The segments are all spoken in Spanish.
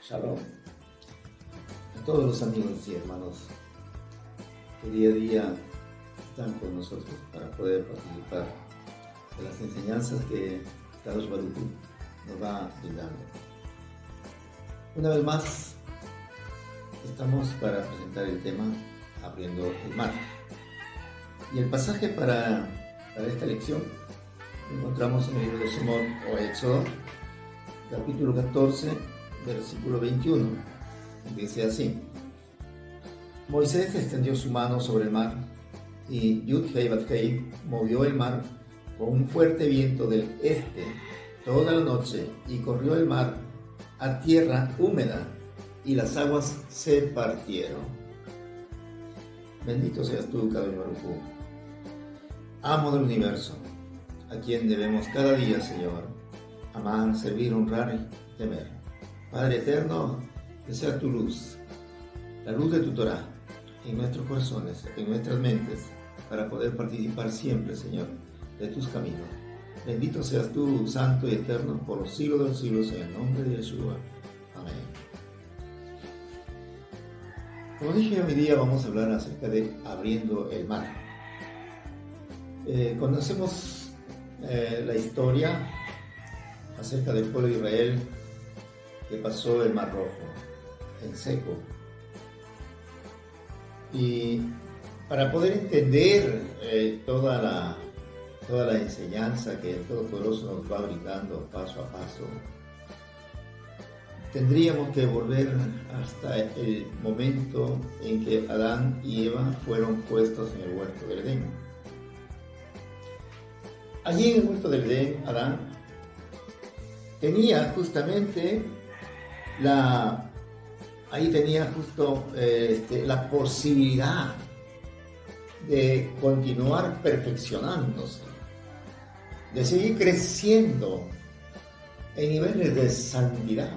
Shalom a todos los amigos y hermanos que día a día están con nosotros para poder participar de las enseñanzas que Kadosh Baruj Hu nos va brindando. Una vez más, estamos para presentar el tema Abriendo el Mar. Y el pasaje para esta lección lo encontramos en el libro de Shemot o Éxodo, capítulo 14, versículo 21. Dice así: Moisés extendió su mano sobre el mar y Yud-Hei Bat-Hei movió el mar con un fuerte viento del este toda la noche y corrió el mar a tierra húmeda y las aguas se partieron. Bendito seas tú, Kadosh Baruj Hu, amo del universo, a quien debemos cada día, Señor, amar, servir, honrar y temer. Padre eterno, que sea tu luz, la luz de tu Torah, en nuestros corazones, en nuestras mentes, para poder participar siempre, Señor, de tus caminos. Bendito seas tú, santo y eterno, por los siglos de los siglos, en el nombre de Yeshua. Amén. Como dije, hoy día vamos a hablar acerca de abriendo el mar. Conocemos la historia acerca del pueblo de Israel que pasó el Mar Rojo en seco. Y para poder entender toda la enseñanza que el Todopoderoso nos va brindando paso a paso, tendríamos que volver hasta el momento en que Adán y Eva fueron puestos en el huerto del Edén. Allí en el huerto del Edén, Adán tenía justamente la posibilidad de continuar perfeccionándose, de seguir creciendo en niveles de santidad.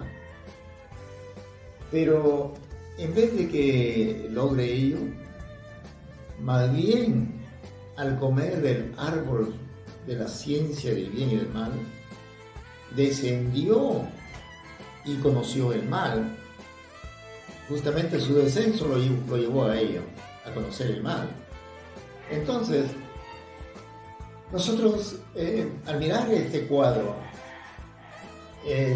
Pero en vez de que logre ello, más bien al comer del árbol de la ciencia del bien y del mal, descendió y conoció el mal. Justamente su descenso lo llevó a ello, a conocer el mal. Entonces, nosotros al mirar este cuadro,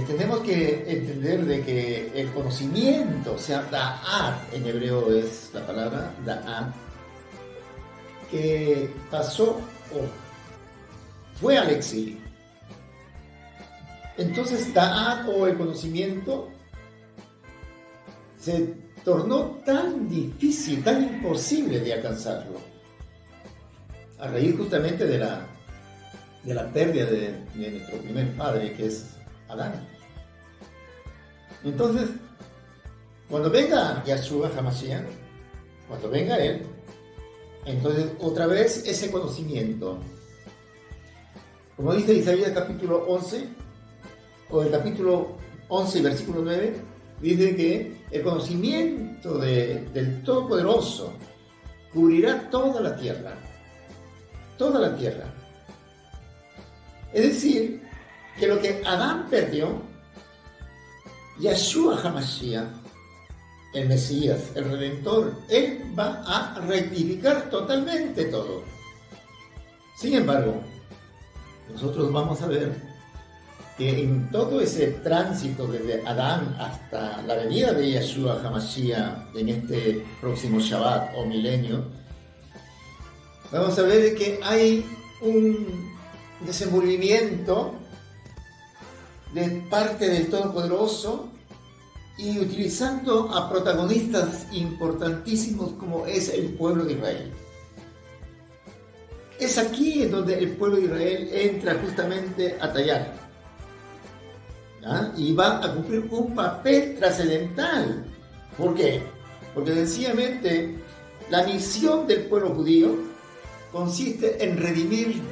tenemos que entender de que el conocimiento, o sea, da'at, en hebreo es la palabra da'at, que pasó o fue al exilio. Entonces, da'at o el conocimiento se tornó tan difícil, tan imposible de alcanzarlo, a raíz justamente de la pérdida de nuestro primer padre, que es Adán. Entonces, cuando venga Yeshua HaMashiach, cuando venga Él, entonces otra vez ese conocimiento, como dice Isaías capítulo 11, o el capítulo 11, versículo 9, dice que el conocimiento del Todopoderoso cubrirá toda la tierra. Toda la tierra. Es decir, que lo que Adán perdió, Yeshua HaMashiach, el Mesías, el Redentor, Él va a rectificar totalmente todo. Sin embargo, nosotros vamos a ver que en todo ese tránsito desde Adán hasta la venida de Yeshua HaMashiach en este próximo Shabbat o milenio, vamos a ver que hay un desenvolvimiento de parte del Todopoderoso y utilizando a protagonistas importantísimos como es el pueblo de Israel. Es aquí en donde el pueblo de Israel entra justamente a tallar, ¿ya? Y va a cumplir un papel trascendental. ¿Por qué? Porque sencillamente la misión del pueblo judío consiste en redimir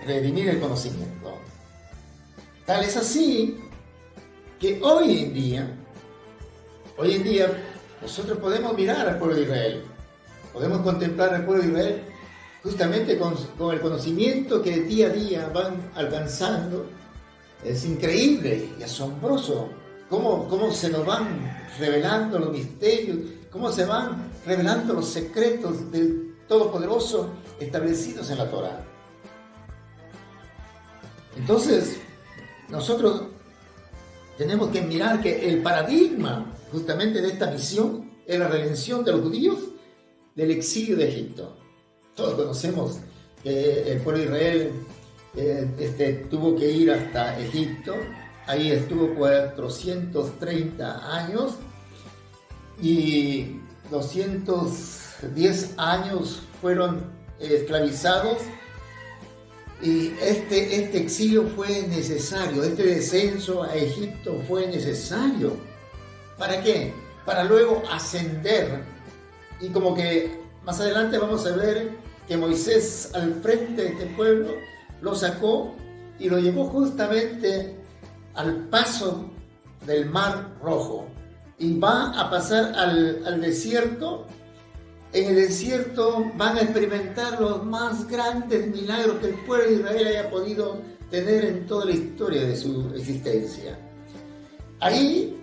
el conocimiento. Tal es así que hoy en día nosotros podemos mirar al pueblo de Israel, podemos contemplar al pueblo de Israel justamente con el conocimiento que día a día van alcanzando. Es increíble y asombroso cómo se nos van revelando los misterios, cómo se van revelando los secretos del Todopoderoso establecidos en la Torá. Entonces, nosotros tenemos que mirar que el paradigma justamente de esta misión es la redención de los judíos del exilio de Egipto. Todos conocemos que el pueblo de Israel tuvo que ir hasta Egipto. Ahí estuvo 430 años y 210 años fueron esclavizados. Y este exilio fue necesario, este descenso a Egipto fue necesario. ¿Para qué? Para luego ascender. Y como que más adelante vamos a ver que Moisés al frente de este pueblo lo sacó y lo llevó justamente al paso del Mar Rojo. Y va a pasar al desierto. En el desierto van a experimentar los más grandes milagros que el pueblo de Israel haya podido tener en toda la historia de su existencia. Ahí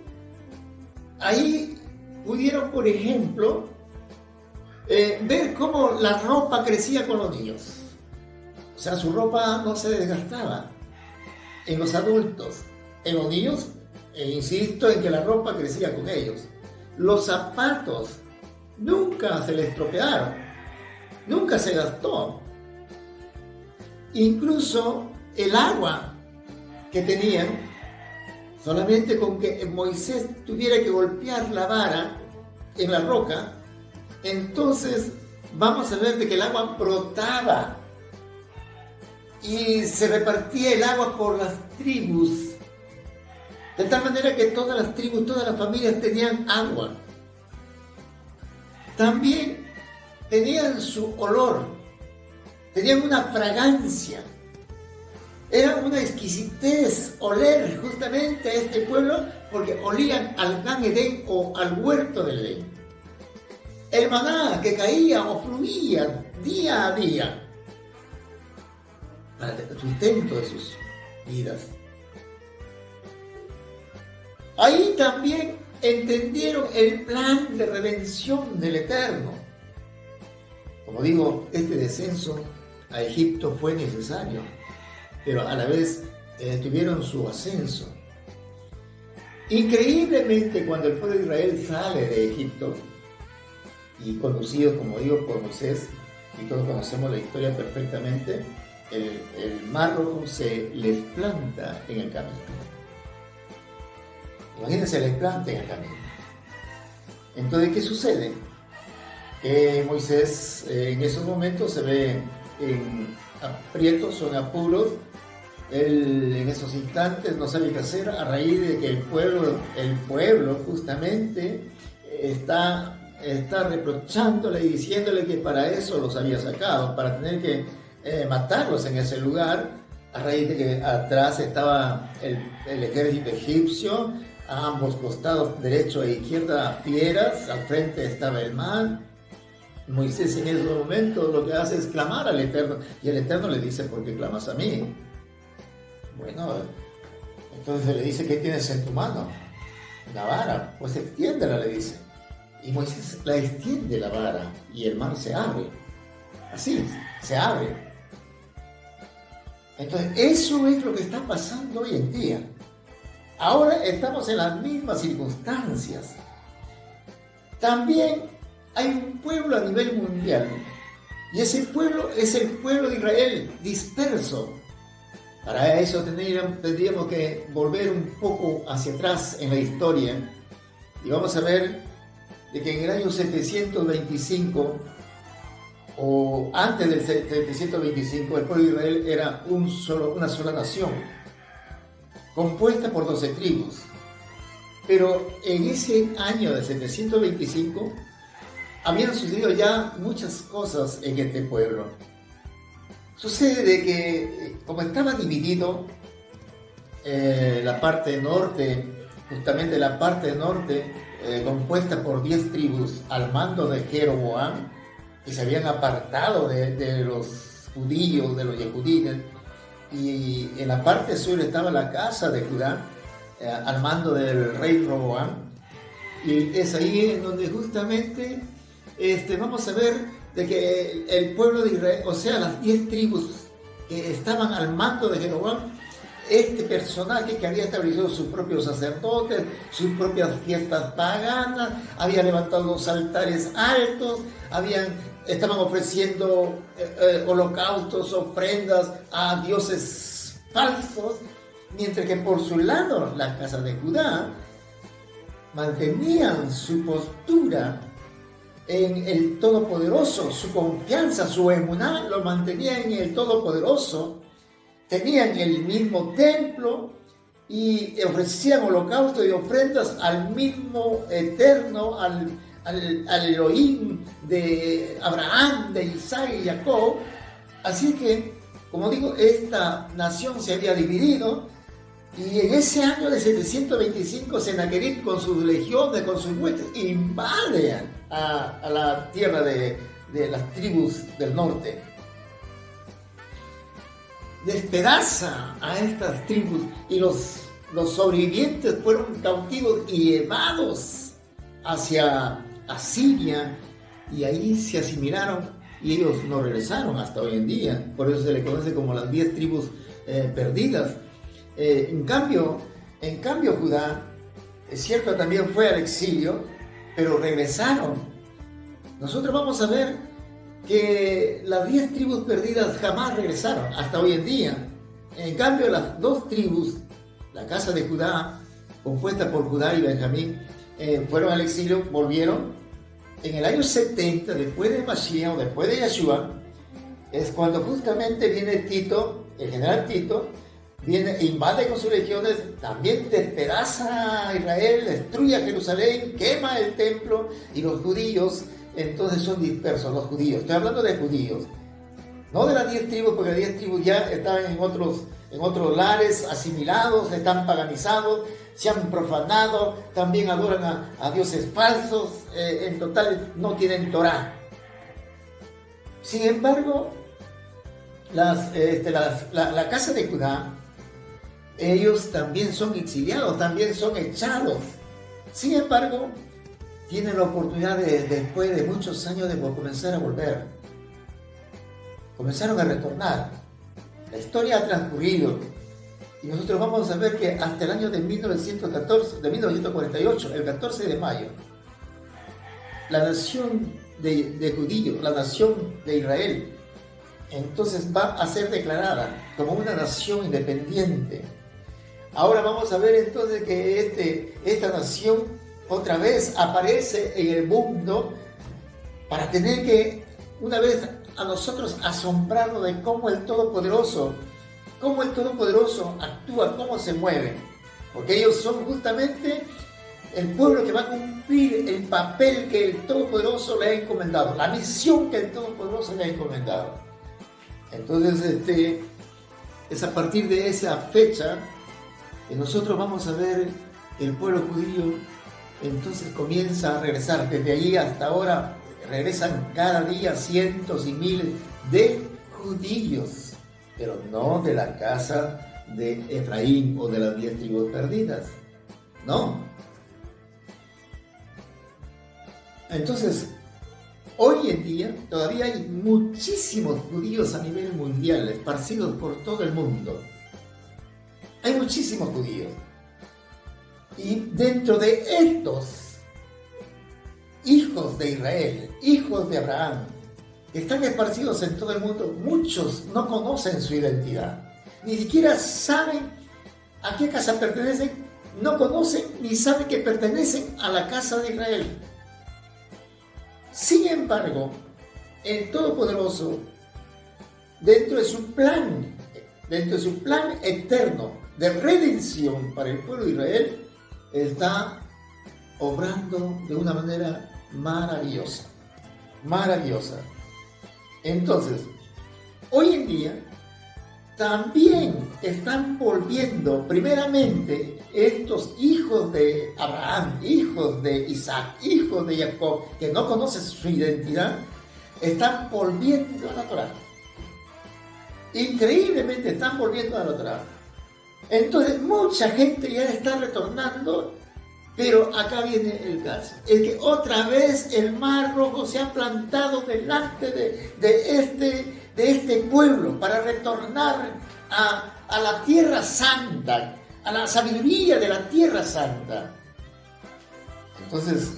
pudieron, por ejemplo, ver cómo la ropa crecía con los niños. O sea, su ropa no se desgastaba. En los adultos, en los niños, insisto en que la ropa crecía con ellos. Los zapatos nunca se le estropearon, nunca se gastó. Incluso el agua que tenían, solamente con que Moisés tuviera que golpear la vara en la roca, entonces vamos a ver de que el agua brotaba y se repartía el agua por las tribus, de tal manera que todas las tribus, todas las familias tenían agua. También tenían su olor, tenían una fragancia. Era una exquisitez oler justamente a este pueblo porque olían al Gan Edén o al huerto del Edén. El maná que caía o fluía día a día para el sustento de sus vidas. Ahí también entendieron el plan de redención del Eterno. Como digo, este descenso a Egipto fue necesario, pero a la vez tuvieron su ascenso. Increíblemente, cuando el pueblo de Israel sale de Egipto, y conducido, como digo, por Moisés, y todos conocemos la historia perfectamente, el Mar Rojo se les planta en el camino. Imagínense, les planta en el camino. Entonces, ¿qué sucede? Moisés en esos momentos se ve en aprietos o en apuros. Él en esos instantes no sabe qué hacer a raíz de que el pueblo justamente está reprochándole y diciéndole que para eso los había sacado, para tener que matarlos en ese lugar, a raíz de que atrás estaba el ejército egipcio, a ambos costados, derecho e izquierda, fieras, al frente estaba el mar. Moisés en ese momento lo que hace es clamar al Eterno, y el Eterno le dice: ¿por qué clamas a mí? Bueno, entonces le dice: ¿qué tienes en tu mano? Una vara, pues extiéndela, le dice. Y Moisés la extiende la vara y el mar se abre. Así, se abre. Entonces, eso es lo que está pasando hoy en día. Ahora estamos en las mismas circunstancias. También hay un pueblo a nivel mundial, y ese pueblo es el pueblo de Israel disperso. Para eso tendríamos que volver un poco hacia atrás en la historia, y vamos a ver de que en el año 725 o antes del 725 el pueblo de Israel era una sola nación, compuesta por 12 tribus. Pero en ese año de 725 habían sucedido ya muchas cosas en este pueblo. Sucede de que como estaba dividido la parte norte, justamente la parte norte compuesta por 10 tribus al mando de Jeroboam, que se habían apartado de los judíos, de los yehudíes, y en la parte sur estaba la casa de Judá. al mando del rey Roboam. Y es ahí en donde justamente vamos a ver de que el pueblo de Israel, o sea, las 10 tribus que estaban al mando de Jeroboam, este personaje que había establecido sus propios sacerdotes, sus propias fiestas paganas, había levantado los altares altos, estaban ofreciendo holocaustos, ofrendas a dioses falsos, mientras que por su lado la casa de Judá mantenían su postura en el Todopoderoso, su confianza, su emuná lo mantenían en el Todopoderoso, tenían el mismo templo y ofrecían holocaustos y ofrendas al mismo eterno, al Elohim de Abraham, de Isaac y Jacob. Así que, como digo, esta nación se había dividido. Y en ese año de 725, Sennacherib con sus legiones, con sus huestes, invade a la tierra de las tribus del norte. Despedaza a estas tribus y los sobrevivientes fueron cautivos y llevados hacia Asiria y ahí se asimilaron y ellos no regresaron hasta hoy en día. Por eso se le conoce como las 10 tribus perdidas. En cambio, Judá, es cierto, también fue al exilio, pero regresaron. Nosotros vamos a ver que las 10 tribus perdidas jamás regresaron, hasta hoy en día. En cambio, las 2 tribus, la casa de Judá, compuesta por Judá y Benjamín, fueron al exilio, volvieron. En el año 70, después de Mashiach o después de Yeshua, es cuando justamente viene Tito, el general Tito, viene, invade con sus legiones, también despedaza a Israel, destruye a Jerusalén, quema el templo y los judíos entonces son dispersos, los judíos. Estoy hablando de judíos, no de las 10 tribus, porque las 10 tribus ya están en otros lares asimilados, están paganizados, se han profanado, también adoran a dioses falsos, en total no tienen Torá. Sin embargo, la casa de Judá, ellos también son exiliados, también son echados. Sin embargo, tienen la oportunidad después de muchos años de comenzar a volver. Comenzaron a retornar. La historia ha transcurrido y nosotros vamos a ver que hasta el año de 1948, el 14 de mayo, la nación de judíos, la nación de Israel, entonces va a ser declarada como una nación independiente. Ahora vamos a ver entonces que esta nación otra vez aparece en el mundo para tener que una vez a nosotros asombrarnos de cómo el Todopoderoso actúa, cómo se mueve. Porque ellos son justamente el pueblo que va a cumplir el papel que el Todopoderoso le ha encomendado, la misión que el Todopoderoso le ha encomendado. Entonces, es a partir de esa fecha que nosotros vamos a ver el pueblo judío, entonces comienza a regresar. Desde allí hasta ahora regresan cada día cientos y miles de judíos, pero no de la casa de Efraín o de las 10 tribus perdidas, no. Entonces, hoy en día todavía hay muchísimos judíos a nivel mundial, esparcidos por todo el mundo. Hay muchísimos judíos. Y dentro de estos hijos de Israel, hijos de Abraham, que están esparcidos en todo el mundo, muchos no conocen su identidad. Ni siquiera saben a qué casa pertenecen, no conocen ni saben que pertenecen a la casa de Israel. Sin embargo, el Todopoderoso, dentro de su plan eterno de redención para el pueblo de Israel, está obrando de una manera maravillosa. Entonces, hoy en día también están volviendo primeramente estos hijos de Abraham, hijos de Isaac, hijos de Jacob, que no conocen su identidad, están volviendo a la Torá. Increíblemente están volviendo a la Torá. Entonces, mucha gente ya está retornando, pero acá viene el caso. Es que otra vez el Mar Rojo se ha plantado delante de este pueblo para retornar a la Tierra Santa, a la sabiduría de la Tierra Santa. Entonces,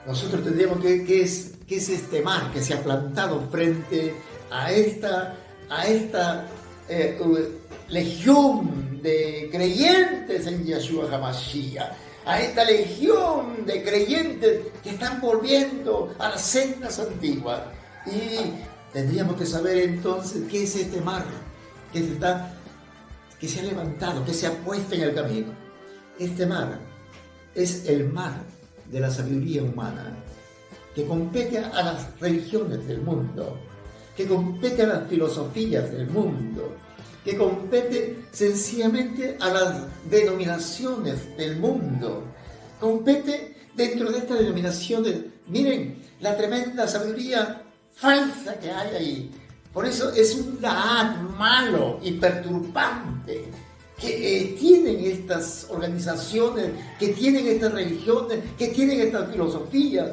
nosotros tendríamos ¿qué es este mar que se ha plantado frente a esta legión de creyentes en Yeshua HaMashiach, a esta legión de creyentes que están volviendo a las sendas antiguas? Y tendríamos que saber entonces qué es este mar que se ha levantado, que se ha puesto en el camino. Este mar es el mar de la sabiduría humana, que compete a las religiones del mundo, que compete a las filosofías del mundo, que compete sencillamente a las denominaciones del mundo, compete dentro de estas denominaciones. Miren la tremenda sabiduría falsa que hay ahí. Por eso es un Da'at malo y perturbante que tienen estas organizaciones, que tienen estas religiones, que tienen estas filosofías,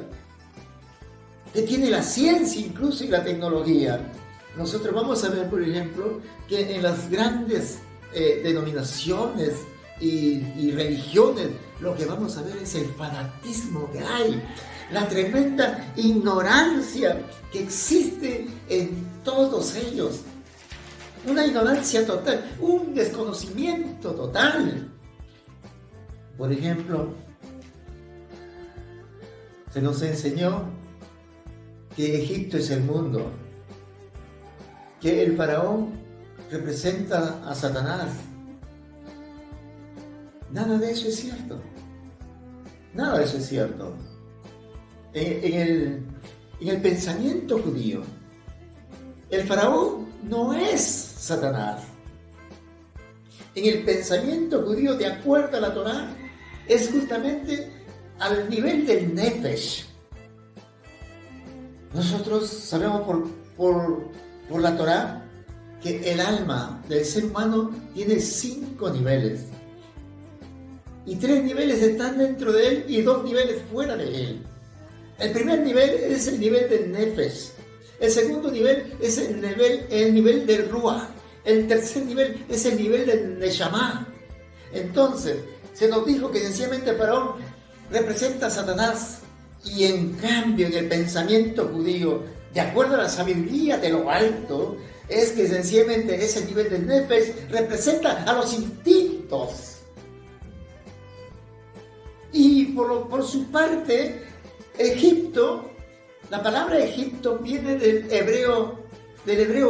que tiene la ciencia incluso y la tecnología. Nosotros vamos a ver, por ejemplo, que en las grandes denominaciones y religiones, lo que vamos a ver es el fanatismo que hay, la tremenda ignorancia que existe en todos ellos. Una ignorancia total, un desconocimiento total. Por ejemplo, se nos enseñó que Egipto es el mundo, que el faraón representa a Satanás. Nada de eso es cierto. Nada de eso es cierto. En el pensamiento judío, el faraón no es Satanás. En el pensamiento judío, de acuerdo a la Torá, es justamente al nivel del Nefesh. Nosotros sabemos por la Torá que el alma del ser humano tiene 5 niveles. Y 3 niveles están dentro de él y 2 niveles fuera de él. El primer nivel es el nivel del Nefesh. El segundo nivel es el nivel del Ruach. El tercer nivel es el nivel del Neshama. Entonces, se nos dijo que sencillamente el faraón representa a Satanás. Y en cambio, en el pensamiento judío, de acuerdo a la sabiduría de lo alto, es que sencillamente ese nivel del Nefesh representa a los instintos. Y por su parte, Egipto, la palabra Egipto viene del hebreo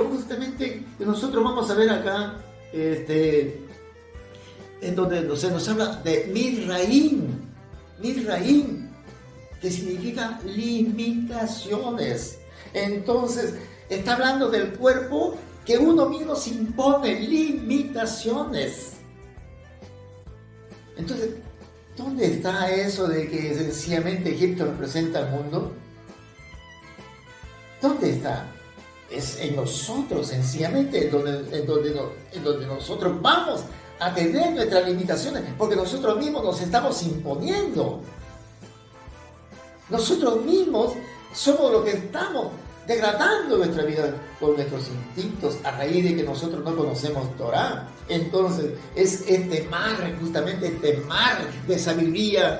justamente que nosotros vamos a ver acá, en donde se nos habla de Mizraim, que significa limitaciones. Entonces, está hablando del cuerpo que uno mismo se impone limitaciones. Entonces, ¿dónde está eso de que sencillamente Egipto representa al mundo? ¿Dónde está? Es en nosotros, sencillamente, en donde nosotros vamos a tener nuestras limitaciones, porque nosotros mismos nos estamos imponiendo. Nosotros mismos somos los que estamos degradando nuestra vida con nuestros instintos a raíz de que nosotros no conocemos Torá. Entonces es justamente este mar de sabiduría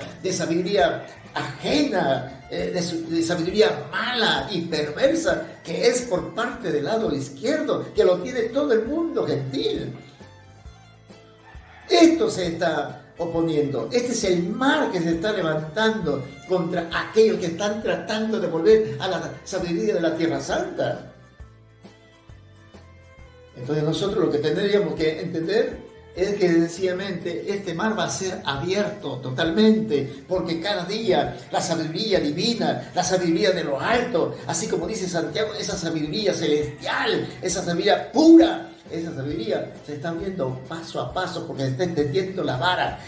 ajena, de sabiduría mala y perversa, que es por parte del lado izquierdo, que lo tiene todo el mundo gentil. Esto se está oponiendo. Este es el mar que se está levantando contra aquellos que están tratando de volver a la sabiduría de la Tierra Santa. Entonces nosotros lo que tendríamos que entender es que sencillamente este mar va a ser abierto totalmente, porque cada día la sabiduría divina, la sabiduría de lo alto, así como dice Santiago, esa sabiduría celestial, esa sabiduría pura, esa sabiduría se está viendo paso a paso porque se está entendiendo la vara,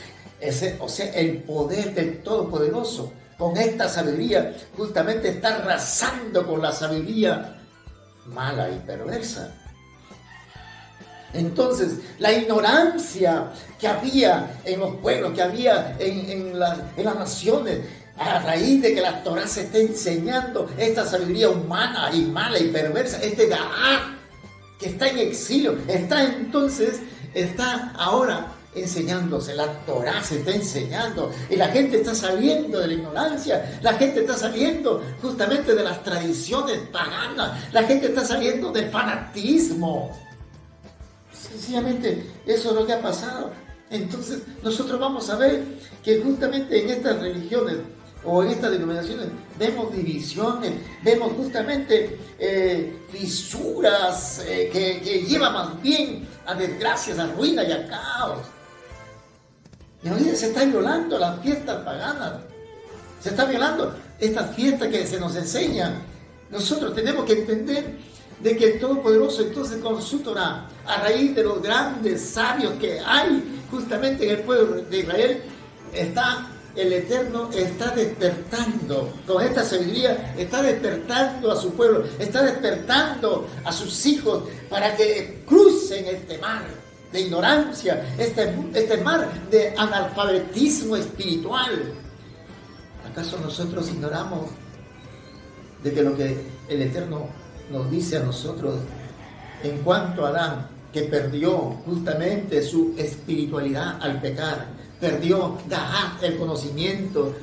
o sea, el poder del Todopoderoso. Con esta sabiduría justamente está arrasando con la sabiduría mala y perversa. Entonces, la ignorancia que había en los pueblos, que había en las naciones, a raíz de que la Torá se esté enseñando esta sabiduría humana y mala y perversa, este Da'at que está en exilio, está ahora enseñándose, la Torá se está enseñando y la gente está saliendo de la ignorancia, la gente está saliendo justamente de las tradiciones paganas, la gente está saliendo del fanatismo. Sencillamente eso es lo que ha pasado. Entonces nosotros vamos a ver que justamente en estas religiones o en estas denominaciones vemos divisiones, vemos justamente fisuras que llevan más bien a desgracias, a ruina y a caos. Y hoy se están violando las fiestas paganas, se están violando estas fiestas que se nos enseñan. Nosotros tenemos que entender de que el Todopoderoso, entonces, con su Torá, a raíz de los grandes sabios que hay justamente en el pueblo de Israel, el Eterno está despertando, con esta sabiduría, está despertando a su pueblo, está despertando a sus hijos para que crucen este mar de ignorancia, este mar de analfabetismo espiritual. ¿Acaso nosotros ignoramos de que lo que el Eterno nos dice a nosotros en cuanto a Adán, que perdió justamente su espiritualidad al pecar, perdió Da'at, el conocimiento?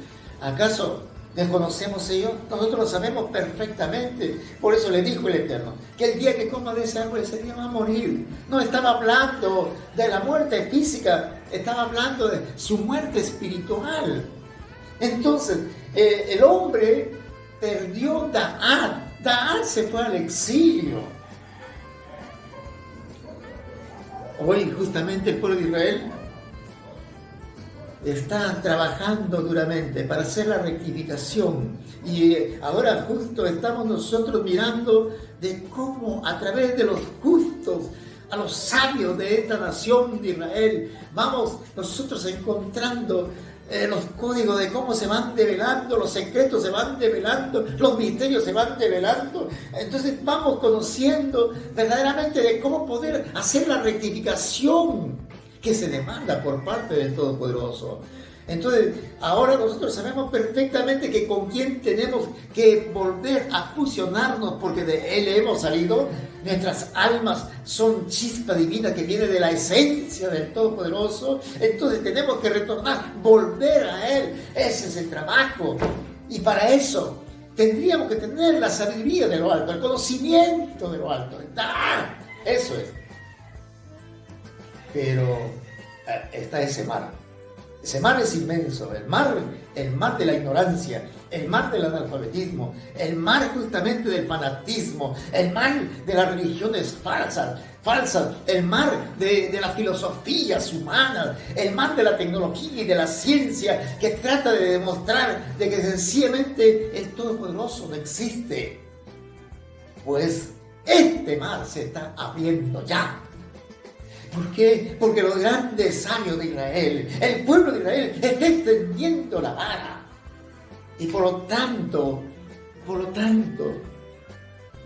¿Acaso desconocemos ello? Nosotros lo sabemos perfectamente. Por eso le dijo el Eterno que el día que coma de ese árbol, ese día va a morir. No estaba hablando de la muerte física, estaba hablando de su muerte espiritual. Entonces, el hombre perdió Da'at. Da'at se fue al exilio. Hoy justamente el pueblo de Israel está trabajando duramente para hacer la rectificación, y ahora justo estamos nosotros mirando de cómo a través de los justos, a los sabios de esta nación de Israel, vamos nosotros encontrando los códigos de cómo se van develando, los secretos se van develando, los misterios se van develando. Entonces vamos conociendo verdaderamente de cómo poder hacer la rectificación que se demanda por parte del Todopoderoso. Entonces, ahora nosotros sabemos perfectamente que con quién tenemos que volver a fusionarnos, porque de Él hemos salido. Nuestras almas son chispa divina que viene de la esencia del Todopoderoso. Entonces tenemos que retornar, volver a Él. Ese es el trabajo. Y para eso tendríamos que tener la sabiduría de lo alto, el conocimiento de lo alto. ¡Ah! Eso es. Pero está ese mar. Ese mar es inmenso, el mar de la ignorancia, el mar del analfabetismo, el mar justamente del fanatismo, el mar de las religiones falsas, el mar de las filosofías humanas, el mar de la tecnología y de la ciencia que trata de demostrar de que sencillamente el Todopoderoso no existe. Pues este mar se está abriendo ya. ¿Por qué? Porque los grandes sabios de Israel, el pueblo de Israel, está extendiendo la vara. Y por lo tanto,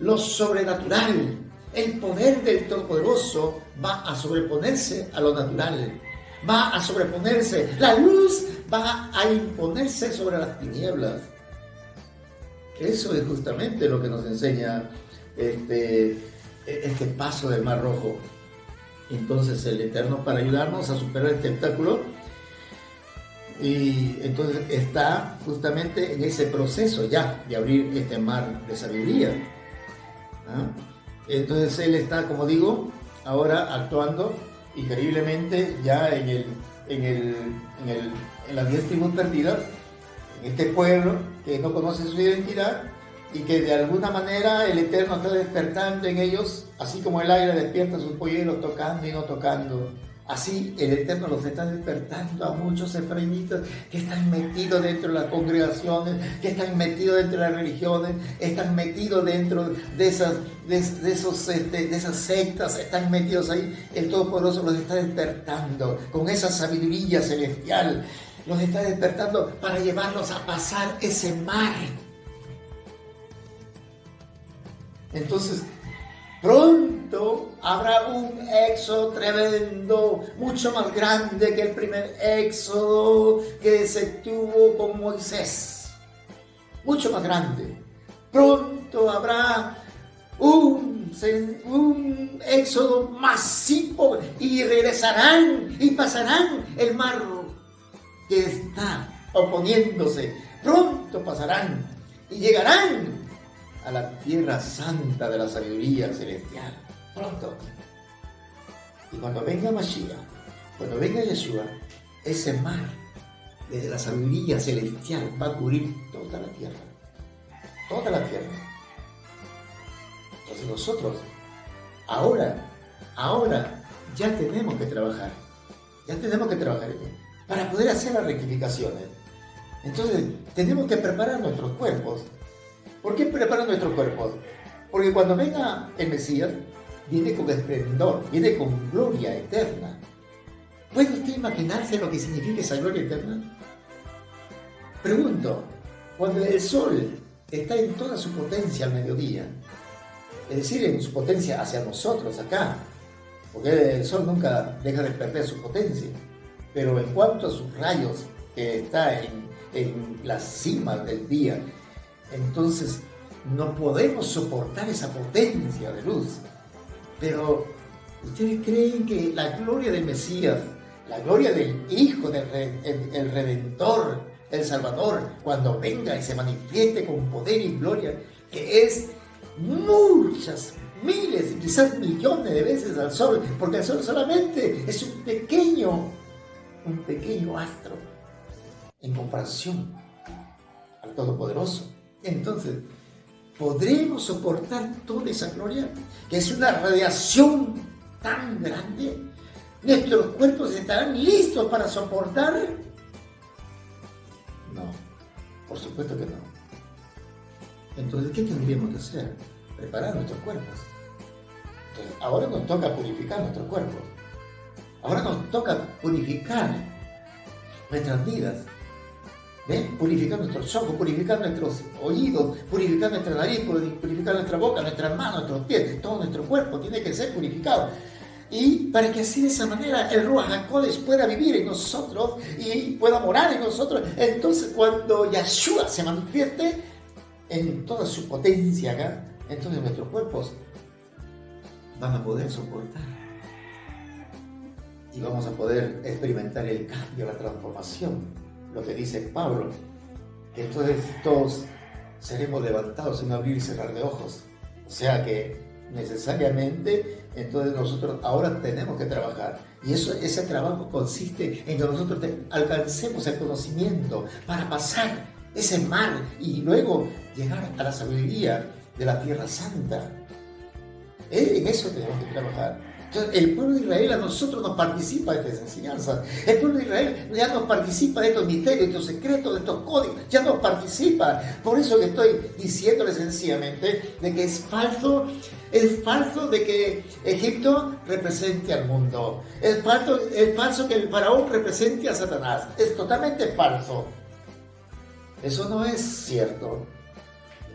lo sobrenatural, el poder del Todopoderoso va a sobreponerse a lo natural, va a sobreponerse, la luz va a imponerse sobre las tinieblas. Eso es justamente lo que nos enseña este paso del Mar Rojo. Entonces el Eterno, para ayudarnos a superar este obstáculo, y entonces está justamente en ese proceso ya de abrir este mar de sabiduría. ¿Ah? Entonces Él está, como digo, ahora actuando increíblemente ya en las 10 tribus perdidas, en este pueblo que no conoce su identidad, y que de alguna manera el Eterno está despertando en ellos, así como el aire despierta a sus polluelos tocando y no tocando. Así el Eterno los está despertando a muchos efraimitas que están metidos dentro de las congregaciones, que están metidos dentro de las religiones, están metidos dentro de esas sectas, están metidos ahí. El Todopoderoso los está despertando con esa sabiduría celestial, los está despertando para llevarlos a pasar ese mar. Entonces, Pronto habrá un éxodo tremendo, mucho más grande que el primer éxodo que se tuvo con Moisés. Mucho más grande. Pronto habrá un éxodo masivo y regresarán y pasarán el mar que está oponiéndose. Pronto pasarán y llegarán a la tierra santa de la sabiduría celestial. Pronto. Y cuando venga Mashiach, cuando venga Yeshua, ese mar de la sabiduría celestial va a cubrir toda la tierra. Toda la tierra. Entonces nosotros, ahora, ya tenemos que trabajar. Ya tenemos que trabajar para poder hacer las rectificaciones. Entonces, tenemos que preparar nuestros cuerpos. ¿Por qué preparar nuestros cuerpos? Porque cuando venga el Mesías, viene con esplendor, viene con gloria eterna. ¿Puede usted imaginarse lo que significa esa gloria eterna? Pregunto, cuando el sol está en toda su potencia al mediodía, es decir, en su potencia hacia nosotros acá, porque el sol nunca deja de perder su potencia, pero en cuanto a sus rayos, que está en la cima del día, entonces no podemos soportar esa potencia de luz. Pero ¿ustedes creen que la gloria del Mesías, la gloria del Hijo, el Redentor, el Salvador, cuando venga y se manifieste con poder y gloria, que es muchas, miles y quizás millones de veces al sol, porque el sol solamente es un pequeño astro en comparación al Todopoderoso? Entonces, ¿podremos soportar toda esa gloria? Que es una radiación tan grande. ¿Nuestros cuerpos estarán listos para soportar? No, por supuesto que no. Entonces, ¿qué tendríamos que hacer? Preparar nuestros cuerpos. Entonces, ahora nos toca purificar nuestros cuerpos. Ahora nos toca purificar nuestras vidas. ¿Ven? Purificar nuestros ojos, purificar nuestros oídos, purificar nuestra nariz, purificar nuestra boca, nuestras manos, nuestros pies, todo nuestro cuerpo tiene que ser purificado. Y para que así de esa manera el Ruach HaKodesh pueda vivir en nosotros y pueda morar en nosotros. Entonces cuando Yeshua se manifieste en toda su potencia acá, entonces nuestros cuerpos van a poder soportar. Y vamos a poder experimentar el cambio, la transformación. Lo que dice Pablo, que entonces todos seremos levantados en abrir y cerrar de ojos. O sea que necesariamente entonces nosotros ahora tenemos que trabajar. Y ese trabajo consiste en que nosotros alcancemos el conocimiento para pasar ese mar y luego llegar a la sabiduría de la Tierra Santa. En eso tenemos que trabajar. Entonces, el pueblo de Israel a nosotros nos participa de estas enseñanzas. El pueblo de Israel ya nos participa de estos misterios, de estos secretos, de estos códigos. Ya nos participa. Por eso que estoy diciéndoles sencillamente de que es falso de que Egipto represente al mundo. Es falso que el faraón represente a Satanás. Es totalmente falso. Eso no es cierto.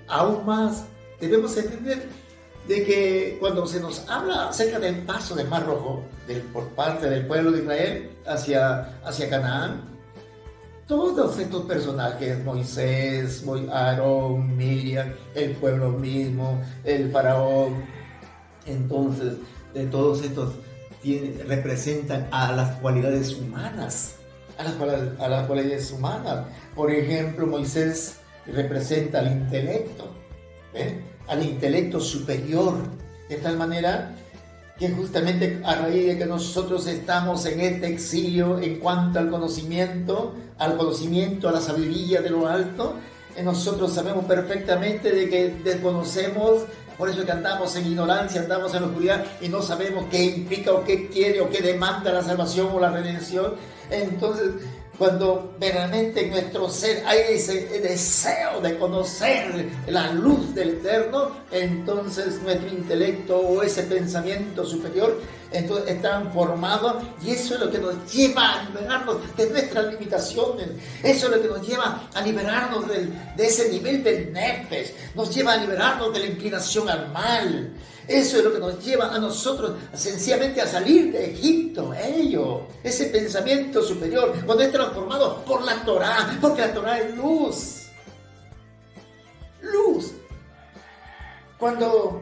Aún más debemos entender de que cuando se nos habla acerca del paso del Mar Rojo por parte del pueblo de Israel hacia Canaán, todos estos personajes, Moisés, Aarón, Miriam, el pueblo mismo, el faraón, entonces de todos estos representan a las cualidades humanas, a las cualidades humanas. Por ejemplo, Moisés representa al intelecto, ¿ven? Al intelecto superior, de tal manera que justamente a raíz de que nosotros estamos en este exilio en cuanto al conocimiento, a la sabiduría de lo alto, nosotros sabemos perfectamente de que desconocemos, por eso que andamos en ignorancia, andamos en la oscuridad y no sabemos qué implica o qué quiere o qué demanda la salvación o la redención. Entonces, cuando verdaderamente en nuestro ser hay ese deseo de conocer la luz del Eterno, entonces nuestro intelecto o ese pensamiento superior entonces es transformado, y eso es lo que nos lleva a liberarnos de nuestras limitaciones. Eso es lo que nos lleva a liberarnos de ese nivel del nefesh, nos lleva a liberarnos de la inclinación al mal. Eso es lo que nos lleva a nosotros sencillamente a salir de Egipto. Ese pensamiento superior, cuando es transformado por la Torá, porque la Torá es luz. Luz. Cuando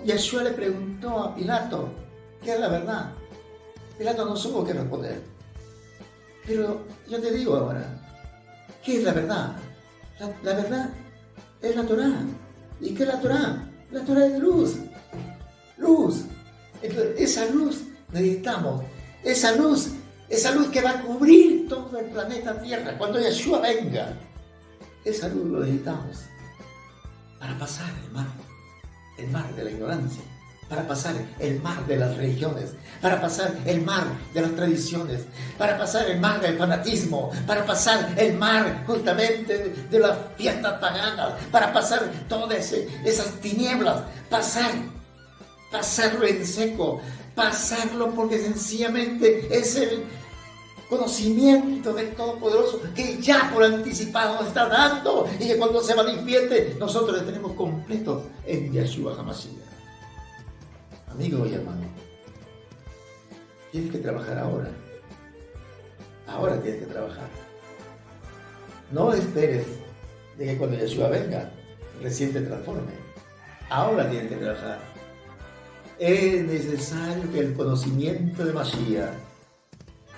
Yeshua le preguntó a Pilato qué es la verdad, Pilato no supo qué responder. Pero yo te digo ahora, ¿qué es la verdad? La verdad es la Torá. ¿Y qué es la Torá? La Torá es luz. Luz. Entonces, esa luz necesitamos. Esa luz que va a cubrir todo el planeta Tierra. Cuando Yeshua venga, esa luz lo necesitamos para pasar el mar de la ignorancia, para pasar el mar de las religiones, para pasar el mar de las tradiciones, para pasar el mar del fanatismo, para pasar el mar justamente de las fiestas paganas, para pasar todas esas tinieblas, pasarlo en seco, pasarlo porque sencillamente es el conocimiento del Todopoderoso que ya por anticipado nos está dando y que cuando se manifieste nosotros le tenemos completo en Yeshua HaMashiach. Amigo y hermano, tienes que trabajar ahora. Ahora tienes que trabajar. No esperes de que cuando Yeshua venga recién te transforme. Ahora tienes que trabajar. Es necesario que el conocimiento de Mashiach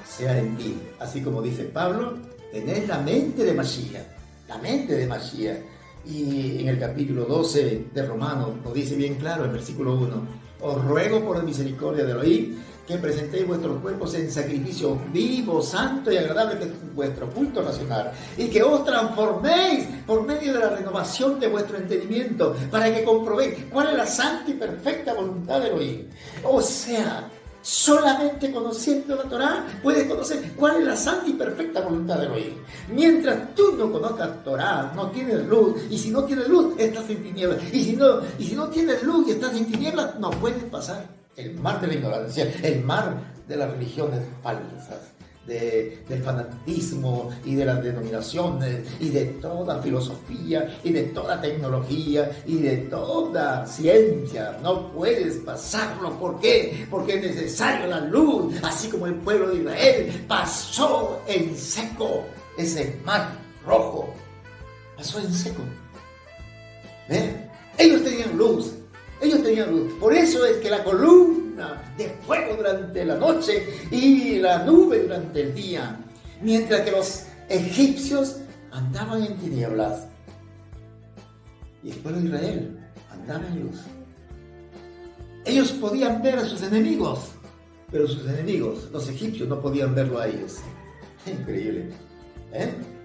sea en ti. Así como dice Pablo, tenés la mente de Mashiach. La mente de Mashiach. Y en el capítulo 12 de Romanos nos dice bien claro, en versículo 1, os ruego por la misericordia de Elohim que presentéis vuestros cuerpos en sacrificio vivo, santo y agradable, que es vuestro culto racional, y que os transforméis por medio de la renovación de vuestro entendimiento, para que comprobéis cuál es la santa y perfecta voluntad de Elohim. O sea, solamente conociendo la Torá puedes conocer cuál es la santa y perfecta voluntad de Elohim. Mientras tú no conozcas Torá, no tienes luz, y si no tienes luz, estás en tinieblas. Y si no tienes luz y estás en tinieblas, no puedes pasar el mar de la ignorancia, el mar de las religiones falsas, del fanatismo y de las denominaciones y de toda filosofía y de toda tecnología y de toda ciencia. No puedes pasarlo. ¿Por qué? Porque es necesario la luz, así como el pueblo de Israel pasó en seco ese mar rojo. Pasó en seco. Ellos tenían luz. Por eso es que la columna de fuego durante la noche y la nube durante el día, mientras que los egipcios andaban en tinieblas y el pueblo de Israel andaba en luz. Ellos podían ver a sus enemigos, pero sus enemigos, los egipcios, no podían verlo a ellos. Increíble.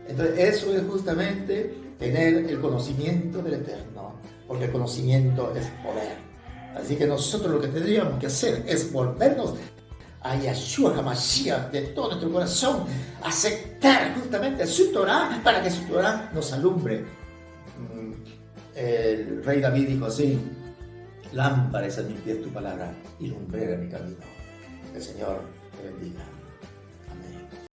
Entonces eso es justamente tener el conocimiento del Eterno, porque el conocimiento es poder. Así que nosotros lo que tendríamos que hacer es volvernos a Yeshua HaMashiach de todo nuestro corazón, aceptar justamente su Torá para que su Torá nos alumbre. El rey David dijo así: lámpara es a mis pies tu palabra y lumbrera mi camino. Que el Señor te bendiga.